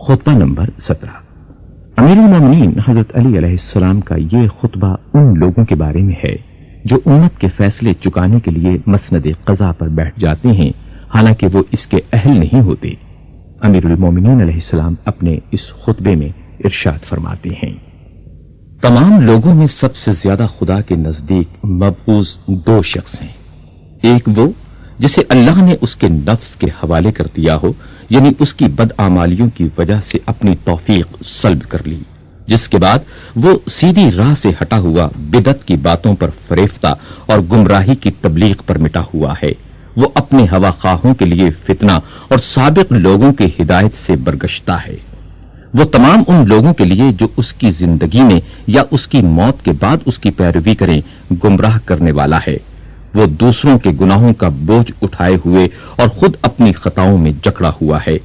خطبہ نمبر 17۔ امیر المومنین حضرت علی علیہ السلام کا یہ خطبہ ان لوگوں کے بارے میں ہے جو امت کے فیصلے چکانے کے لیے مسند قضا پر بیٹھ جاتے ہیں، حالانکہ وہ اس کے اہل نہیں ہوتے۔ امیر المومنین علیہ السلام اپنے اس خطبے میں ارشاد فرماتے ہیں، تمام لوگوں میں سب سے زیادہ خدا کے نزدیک مبغوض دو شخص ہیں، ایک وہ جسے اللہ نے اس کے نفس کے حوالے کر دیا ہو، یعنی اس کی بدعمالیوں کی وجہ سے اپنی توفیق سلب کر لی، جس کے بعد وہ سیدھی راہ سے ہٹا ہوا بدعت کی باتوں پر فریفتہ اور گمراہی کی تبلیغ پر مٹا ہوا ہے۔ وہ اپنے ہوا خواہوں کے لیے فتنہ اور سابق لوگوں کی ہدایت سے برگشتہ ہے۔ وہ تمام ان لوگوں کے لیے جو اس کی زندگی میں یا اس کی موت کے بعد اس کی پیروی کریں گمراہ کرنے والا ہے۔ وہ دوسروں کے گناہوں کا بوجھ اٹھائے ہوئے اور خود اپنی خطاؤں میں جکڑا ہوا ہے،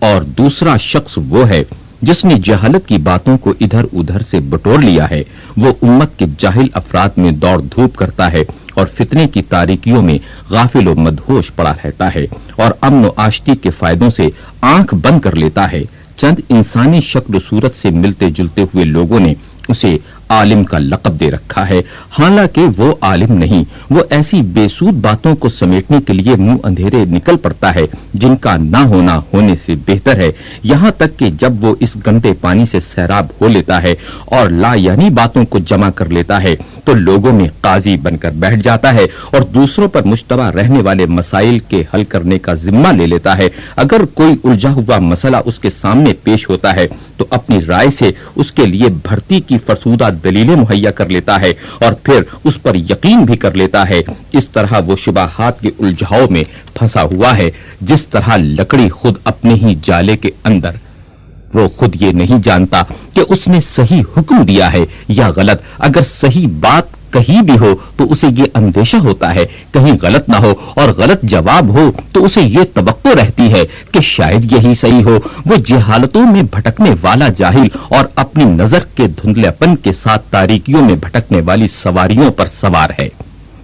اور دوسرا شخص وہ ہے جس نے جہالت کی باتوں کو ادھر ادھر سے بٹور لیا ہے۔ وہ امت کے جاہل افراد میں دوڑ دھوپ کرتا ہے اور فتنے کی تاریکیوں میں غافل و مدہوش پڑا رہتا ہے، اور امن و آشتی کے فائدوں سے آنکھ بند کر لیتا ہے۔ چند انسانی شکل و صورت سے ملتے جلتے ہوئے لوگوں نے اسے عالم کا لقب دے رکھا ہے، حالانکہ وہ عالم نہیں۔ وہ ایسی بے سود باتوں کو سمیٹنے کے لیے منہ اندھیرے نکل پڑتا ہے جن کا نہ ہونا ہونے سے بہتر ہے، یہاں تک کہ جب وہ اس گندے پانی سے سیراب ہو لیتا ہے اور لا یعنی باتوں کو جمع کر لیتا ہے تو لوگوں میں قاضی بن کر بیٹھ جاتا ہے اور دوسروں پر مشتبہ رہنے والے مسائل کے حل کرنے کا ذمہ لے لیتا ہے۔ اگر کوئی الجھا ہوا مسئلہ اس کے سامنے پیش ہوتا ہے تو اپنی رائے سے اس کے لیے بھرتی کی فرسودہ دلیلیں مہیا کر لیتا ہے اور پھر اس پر یقین بھی کر لیتا ہے۔ اس طرح وہ شبہات کے الجھاؤ میں پھنسا ہوا ہے، جس طرح لکڑی خود اپنے ہی جالے کے اندر۔ وہ خود یہ نہیں جانتا کہ اس نے صحیح حکم دیا ہے یا غلط۔ اگر صحیح بات کہیں بھی ہو تو اسے یہ اندیشہ ہوتا ہے کہیں غلط نہ ہو، اور غلط جواب ہو تو اسے یہ توقع رہتی ہے کہ شاید یہی صحیح ہو۔ وہ جہالتوں میں بھٹکنے والا جاہل اور اپنی نظر کے دھندلےپن کے ساتھ تاریکیوں میں بھٹکنے والی سواریوں پر سوار ہے۔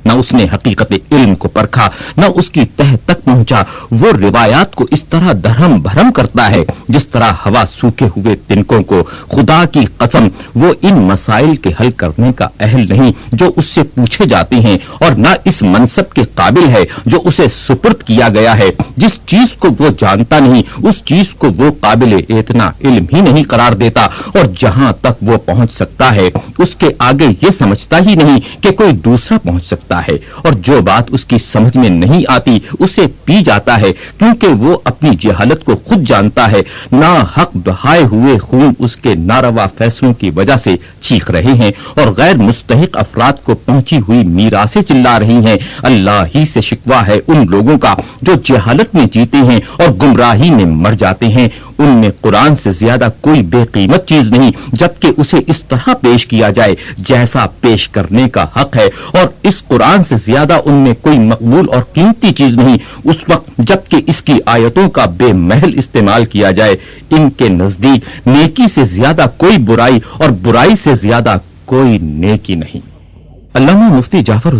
نہ اس نے حقیقت علم کو پرکھا، نہ اس کی تہ تک پہنچا۔ وہ روایات کو اس طرح دھرم بھرم کرتا ہے جس طرح ہوا سوکھے ہوئے تنکوں کو۔ خدا کی قسم وہ ان مسائل کے حل کرنے کا اہل نہیں جو اس سے پوچھے جاتے ہیں، اور نہ اس منصب کے قابل ہے جو اسے سپرد کیا گیا ہے۔ جس چیز کو وہ جانتا نہیں اس چیز کو وہ قابل اعتنا علم ہی نہیں قرار دیتا، اور جہاں تک وہ پہنچ سکتا ہے اس کے آگے یہ سمجھتا ہی نہیں کہ کوئی دوسرا پہنچ سکتا ہے، اور جو بات اس کی سمجھ میں نہیں آتی اسے پی جاتا ہے، کیونکہ وہ اپنی جہالت کو خود جانتا ہے۔ نا حق بہائے ہوئے خون اس کے ناروا فیصلوں کی وجہ سے چیخ رہے ہیں، اور غیر مستحق افراد کو پہنچی ہوئی میراثیں چلا رہی ہیں۔ اللہ ہی سے شکوہ ہے ان لوگوں کا جو جہالت میں جیتے ہیں اور گمراہی میں مر جاتے ہیں۔ ان میں قرآن سے زیادہ کوئی بے قیمت چیز نہیں، جبکہ اسے اس طرح پیش کیا جائے جیسا پیش کرنے کا حق ہے، اور اس قرآن سے زیادہ ان میں کوئی مقبول اور قیمتی چیز نہیں اس وقت جبکہ اس کی آیتوں کا بے محل استعمال کیا جائے۔ ان کے نزدیک نیکی سے زیادہ کوئی برائی اور برائی سے زیادہ کوئی نیکی نہیں۔ علامہ مفتی جعفر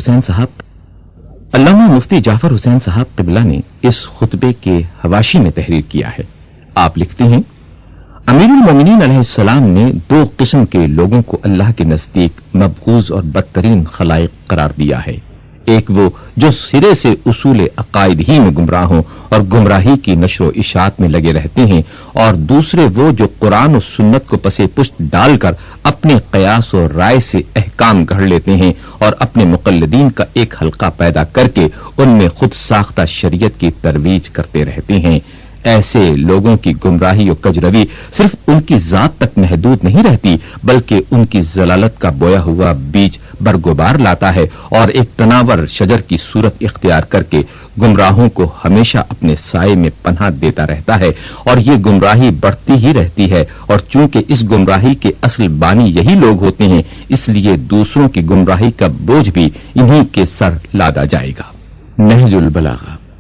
حسین صاحب قبلہ نے اس خطبے کے حواشی میں تحریر کیا ہے۔ آپ لکھتے ہیں، امیر المومنین علیہ السلام نے دو قسم کے لوگوں کو اللہ کے نزدیک مبغوض اور بدترین خلائق قرار دیا ہے۔ ایک وہ جو سرے سے اصول عقائد ہی میں گمراہ ہوں اور گمراہی کی نشر و اشاعت میں لگے رہتے ہیں، اور دوسرے وہ جو قرآن و سنت کو پسے پشت ڈال کر اپنے قیاس و رائے سے احکام گھڑ لیتے ہیں اور اپنے مقلدین کا ایک حلقہ پیدا کر کے ان میں خود ساختہ شریعت کی ترویج کرتے رہتے ہیں۔ ایسے لوگوں کی گمراہی و کجروی صرف ان کی ذات تک محدود نہیں رہتی، بلکہ ان کی ضلالت کا بویا ہوا بیج برگوبار لاتا ہے اور ایک تناور شجر کی صورت اختیار کر کے گمراہوں کو ہمیشہ اپنے سائے میں پناہ دیتا رہتا ہے، اور یہ گمراہی بڑھتی ہی رہتی ہے۔ اور چونکہ اس گمراہی کے اصل بانی یہی لوگ ہوتے ہیں، اس لیے دوسروں کی گمراہی کا بوجھ بھی انہی کے سر لادا جائے گا۔ نہج البلاغہ۔